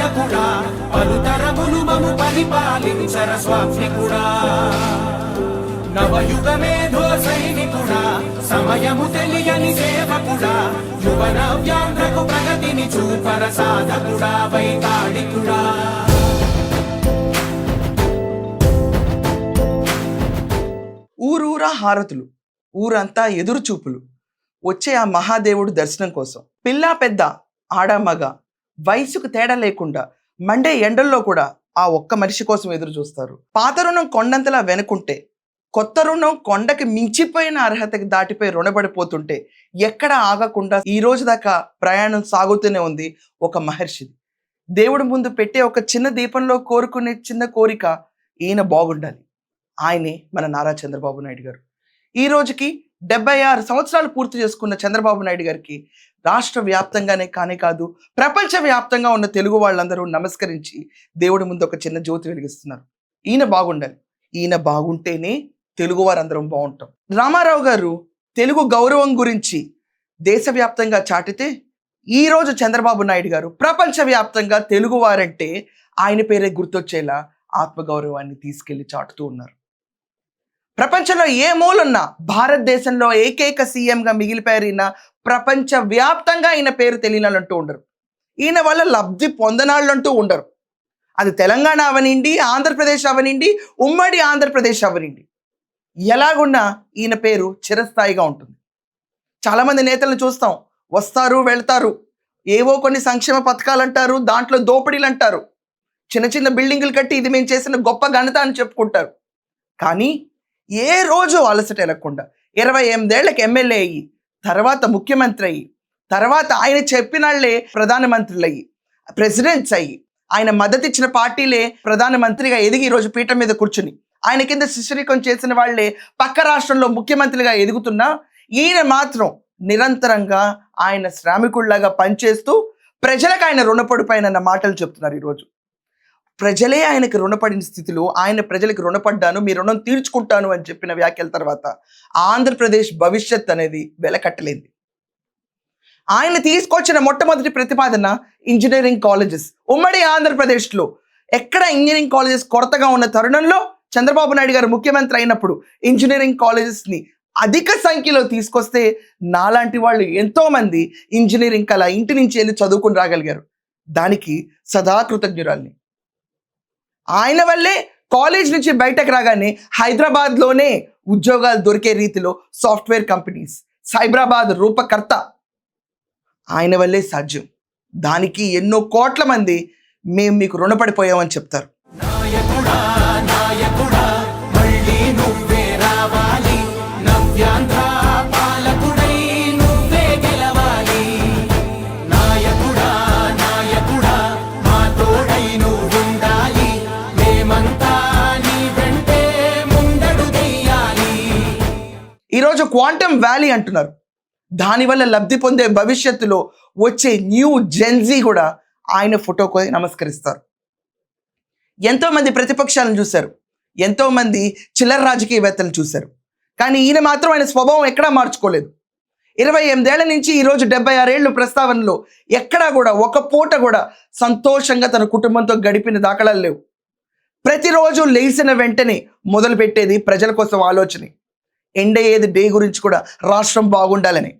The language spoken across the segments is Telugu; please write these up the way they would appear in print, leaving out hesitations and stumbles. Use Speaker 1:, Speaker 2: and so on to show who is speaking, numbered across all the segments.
Speaker 1: నాయకుడా పలుతరములు మము పరిపాలించర స్వామికుడా నవయుగమేధో సైనికుడా సమయము తెలియని సేవకుడా యువన వ్యాంధ్రకు ప్రగతిని చూపర సాధకుడా వైతాళికుడా
Speaker 2: ఊరూరా హారతులు, ఊరంతా ఎదురు చూపులు. వచ్చే ఆ మహాదేవుడు దర్శనం కోసం పిల్లా పెద్ద ఆడ మగ వయసుకు తేడా లేకుండా మండే ఎండల్లో కూడా ఆ ఒక్క మనిషి కోసం ఎదురు చూస్తారు. పాత రుణం కొండంతలా వెనుకుంటే, కొత్త రుణం కొండకి మించిపోయిన అర్హతకి దాటిపోయి రుణపడిపోతుంటే ఎక్కడ ఆగకుండా ఈ రోజు దాకా ప్రయాణం సాగుతూనే ఉంది ఒక మహర్షిది. దేవుడి ముందు పెట్టే ఒక చిన్న దీపంలో కోరుకునే చిన్న కోరిక ఈయన బాగుండాలి. ఆయనే మన నారా చంద్రబాబు నాయుడు గారు. ఈ రోజుకి 76 సంవత్సరాలు పూర్తి చేసుకున్న చంద్రబాబు నాయుడు గారికి రాష్ట్ర వ్యాప్తంగానే కానీ కాదు, ప్రపంచ వ్యాప్తంగా ఉన్న తెలుగు వాళ్ళందరూ నమస్కరించి దేవుడి ముందు ఒక చిన్న జ్యోతి వెలిగిస్తున్నారు. ఈయన బాగుండాలి. ఈయన బాగుంటేనే తెలుగు వారందరం బాగుంటాం. రామారావు గారు తెలుగు గౌరవం గురించి దేశవ్యాప్తంగా చాటితే, ఈరోజు చంద్రబాబు నాయుడు గారు ప్రపంచవ్యాప్తంగా తెలుగు వారంటే ఆయన పేరే గుర్తొచ్చేలా ఆత్మగౌరవాన్ని తీసుకెళ్లి చాటుతూ ఉన్నారు. ప్రపంచంలో ఏ మూలున్నా భారతదేశంలో ఏకైక సీఎంగా మిగిలిపోయారు ఈయన. ప్రపంచ వ్యాప్తంగా ఈయన పేరు తెలియనాలంటూ ఉండరు. ఈయన వల్ల లబ్ధి పొందనాళ్ళంటూ ఉండరు. అది తెలంగాణ అవనిండి, ఆంధ్రప్రదేశ్ అవనిండి, ఉమ్మడి ఆంధ్రప్రదేశ్ అవనిండి, ఎలాగున్నా ఈయన పేరు చిరస్థాయిగా ఉంటుంది. చాలామంది నేతలను చూస్తాం, వస్తారు వెళ్తారు, ఏవో కొన్ని సంక్షేమ పథకాలు అంటారు, దాంట్లో దోపిడీలు అంటారు, చిన్న చిన్న బిల్డింగులు కట్టి ఇది మేము చేసిన గొప్ప ఘనత అని చెప్పుకుంటారు. కానీ ఏ రోజు అలసట వెలగకుండా 28 ఏళ్లకు ఎమ్మెల్యే అయ్యి, తర్వాత ముఖ్యమంత్రి అయ్యి, తర్వాత ఆయన చెప్పినాళ్లే ప్రధానమంత్రులు అయ్యి, ప్రెసిడెంట్స్ అయ్యి, ఆయన మద్దతు ఇచ్చిన పార్టీలే ప్రధానమంత్రిగా ఎదిగి ఈరోజు పీఠం మీద కూర్చుని ఆయన కింద శిష్యరికం చేసిన వాళ్లే పక్క రాష్ట్రంలో ముఖ్యమంత్రిగా ఎదుగుతున్నా, ఈయన మాత్రం నిరంతరంగా ఆయన శ్రామికుల్లాగా పనిచేస్తూ ప్రజలకు ఆయన రుణపడిపోయినన్న మాటలు చెప్తున్నారు. ఈరోజు ప్రజలే ఆయనకి రుణపడిన స్థితిలో ఆయన ప్రజలకు రుణపడ్డాను, మీ రుణం తీర్చుకుంటాను అని చెప్పిన వ్యాఖ్యల తర్వాత ఆంధ్రప్రదేశ్ భవిష్యత్ అనేది వెలకట్టలేంది. ఆయన తీసుకొచ్చిన మొట్టమొదటి ప్రతిపాదన ఇంజనీరింగ్ కాలేజెస్. ఉమ్మడి ఆంధ్రప్రదేశ్లో ఎక్కడ ఇంజనీరింగ్ కాలేజెస్ కొరతగా ఉన్న తరుణంలో చంద్రబాబు నాయుడు గారు ముఖ్యమంత్రి అయినప్పుడు ఇంజనీరింగ్ కాలేజెస్ని అధిక సంఖ్యలో తీసుకొస్తే నాలాంటి వాళ్ళు ఎంతోమంది ఇంజనీరింగ్ కళ ఇంటి నుంచి వెళ్ళి చదువుకుని రాగలిగారు. దానికి సదా కృతజ్ఞురాల్ని. ఆయన వల్లే కాలేజ్ నుంచి బయటకు రాగానే హైదరాబాద్లోనే ఉద్యోగాలు దొరికే రీతిలో సాఫ్ట్వేర్ కంపెనీస్, సైబరాబాద్ రూపకర్త ఆయన వల్లే సాధ్యం. దానికి ఎన్నో కోట్ల మంది మేము మీకు రుణపడిపోయామని చెప్తారు. ఈరోజు క్వాంటమ్ వ్యాలీ అంటున్నారు. దానివల్ల లబ్ధి పొందే భవిష్యత్తులో వచ్చే న్యూ జెన్జీ కూడా ఆయన ఫోటోకు నమస్కరిస్తారు. ఎంతోమంది ప్రతిపక్షాలను చూశారు, ఎంతోమంది చిల్లర రాజకీయవేత్తలు చూశారు. కానీ ఈయన మాత్రం ఆయన స్వభావం ఎక్కడా మార్చుకోలేదు. 28 ఏళ్ల నుంచి ఈరోజు 76 ఏళ్ళు ప్రస్తావనలో ఎక్కడా కూడా ఒక పూట కూడా సంతోషంగా తన కుటుంబంతో గడిపిన దాఖలాలు లేవు. ప్రతిరోజు లేచిన వెంటనే మొదలుపెట్టేది ప్రజల కోసం ఆలోచన. ఎండయ్యేది డే గురించి కూడా రాష్ట్రం బాగుండాలని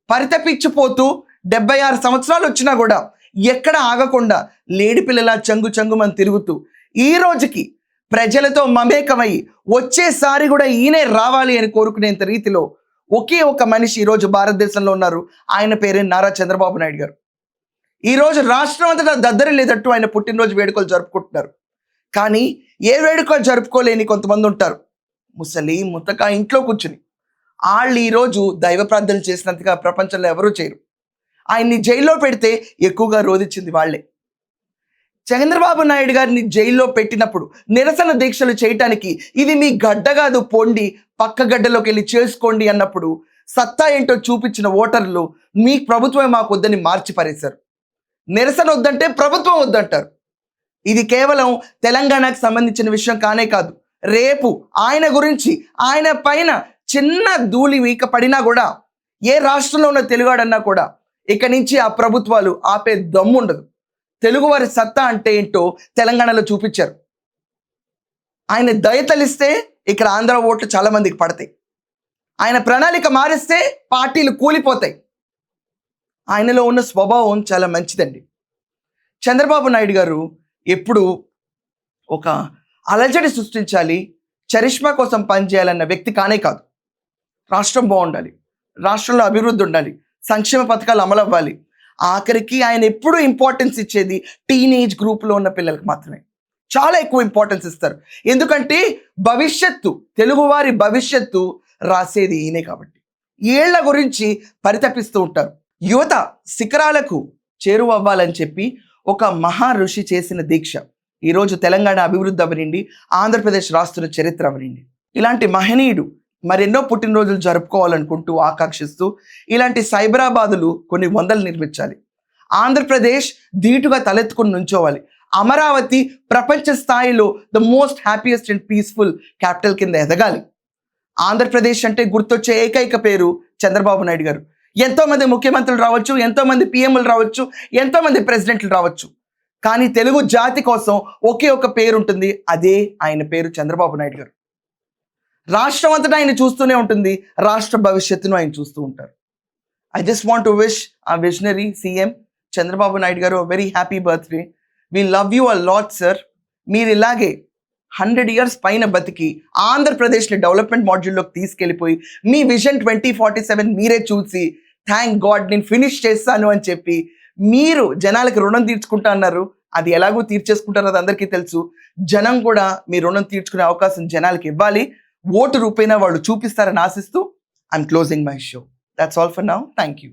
Speaker 2: పరితపించిపోతూ 76 సంవత్సరాలు వచ్చినా కూడా ఎక్కడ ఆగకుండా లేడి పిల్లలా చంగు చంగుమని తిరుగుతూ ఈ రోజుకి ప్రజలతో మమేకమై వచ్చేసారి కూడా ఈయనే రావాలి అని కోరుకునేంత రీతిలో ఒకే ఒక మనిషి ఈరోజు భారతదేశంలో ఉన్నారు. ఆయన పేరే నారా చంద్రబాబు నాయుడు గారు. ఈరోజు రాష్ట్రం అంతటా దద్దరి లేదట్టు ఆయన పుట్టినరోజు వేడుకలు జరుపుకుంటున్నారు. కానీ ఏ వేడుకలు జరుపుకోలేని కొంతమంది ఉంటారు, ముసలి ముతక ఇంట్లో కూర్చుని. వాళ్ళు ఈరోజు దైవ ప్రార్థనలు చేసినంతగా ప్రపంచంలో ఎవరూ చేయరు. ఆయన్ని జైల్లో పెడితే ఎక్కువగా రోధించింది వాళ్లే. చంద్రబాబు నాయుడు గారిని జైల్లో పెట్టినప్పుడు నిరసన దీక్షలు చేయటానికి ఇది మీ గడ్డ కాదు, పోండి పక్క గడ్డలోకి వెళ్ళి చేసుకోండి అన్నప్పుడు సత్తా ఏంటో చూపించిన ఓటర్లు మీ ప్రభుత్వమే మాకు వద్దని మార్చి పారేశారు. నిరసన వద్దంటే ప్రభుత్వం వద్దంటారు. ఇది కేవలం తెలంగాణకు సంబంధించిన విషయం కానే కాదు. రేపు ఆయన గురించి ఆయన పైన చిన్న ధూళి వీక పడినా కూడా ఏ రాష్ట్రంలో ఉన్న తెలుగాడన్నా కూడా ఇక నుంచి ఆ ప్రభుత్వాలు ఆపే దమ్ము ఉండదు. తెలుగువారి సత్తా అంటే ఏంటో తెలంగాణలో చూపించారు. ఆయన దయతలిస్తే ఇక్కడ ఆంధ్ర ఓట్లు చాలా మందికి పడతాయి. ఆయన ప్రణాళిక మారిస్తే పార్టీలు కూలిపోతాయి. ఆయనలో ఉన్న స్వభావం చాలా మంచిదండి. చంద్రబాబు నాయుడు గారు ఎప్పుడు ఒక అలజడి సృష్టించాలి, చరిష్మా కోసం పనిచేయాలన్న వ్యక్తి కానే కాదు. రాష్ట్రం బాగుండాలి, రాష్ట్రంలో అభివృద్ధి ఉండాలి, సంక్షేమ పథకాలు అమలు అవ్వాలి. ఆఖరికి ఆయన ఎప్పుడూ ఇంపార్టెన్స్ ఇచ్చేది టీనేజ్ గ్రూప్లో ఉన్న పిల్లలకు మాత్రమే. చాలా ఎక్కువ ఇంపార్టెన్స్ ఇస్తారు. ఎందుకంటే భవిష్యత్తు, తెలుగువారి భవిష్యత్తు రాసేది ఈయనే కాబట్టి. ఏళ్ల గురించి పరితపిస్తూ ఉంటారు. యువత శిఖరాలకు చేరువవ్వాలని చెప్పి ఒక మహా ఋషి చేసిన దీక్ష ఈరోజు తెలంగాణ అభివృద్ధి అవనిండి, ఆంధ్రప్రదేశ్ రాష్ట్ర చరిత్ర అవనిండి. ఇలాంటి మహనీయుడు మరెన్నో పుట్టినరోజులు జరుపుకోవాలనుకుంటూ ఆకాంక్షిస్తూ ఇలాంటి సైబరాబాదులు కొన్ని వందలు నిర్మించాలి. ఆంధ్రప్రదేశ్ ధీటుగా తలెత్తుకుని నుంచోవాలి. అమరావతి ప్రపంచ స్థాయిలో the most happiest and peaceful capital కింద ఎదగాలి. ఆంధ్రప్రదేశ్ అంటే గుర్తొచ్చే ఏకైక పేరు చంద్రబాబు నాయుడు గారు. ఎంతోమంది ముఖ్యమంత్రులు రావచ్చు, ఎంతోమంది పిఎంలు రావచ్చు, ఎంతోమంది ప్రెసిడెంట్లు రావచ్చు, కానీ తెలుగు జాతి కోసం ఒకే ఒక పేరు ఉంటుంది. అదే ఆయన పేరు చంద్రబాబు నాయుడు గారు. రాష్ట్రం అంతటా ఆయన చూస్తూనే ఉంటుంది, రాష్ట్ర భవిష్యత్తును ఆయన చూస్తూ ఉంటారు. I just want to wish ఆ విజనరీ సీఎం చంద్రబాబు నాయుడు గారు very happy birthday. We love you a lot sir. మీరు ఇలాగే 100 years పైన బతికి ఆంధ్రప్రదేశ్ని డెవలప్మెంట్ మాడ్యూల్లోకి తీసుకెళ్ళిపోయి మీ విజన్ 2047 మీరే చూసి థ్యాంక్ గాడ్ నేను ఫినిష్ చేస్తాను అని చెప్పి మీరు జనాలకి రుణం తీర్చుకుంటా అన్నారు. అది ఎలాగో తీర్చేసుకుంటారో అది అందరికీ తెలుసు. జనం కూడా మీ రుణం తీర్చుకునే అవకాశం జనాలకి ఇవ్వాలి. ఓటు రూపేణా వాళ్ళు చూపిస్తారని ఆశిస్తూ I'm closing my show. That's all for now. Thank you.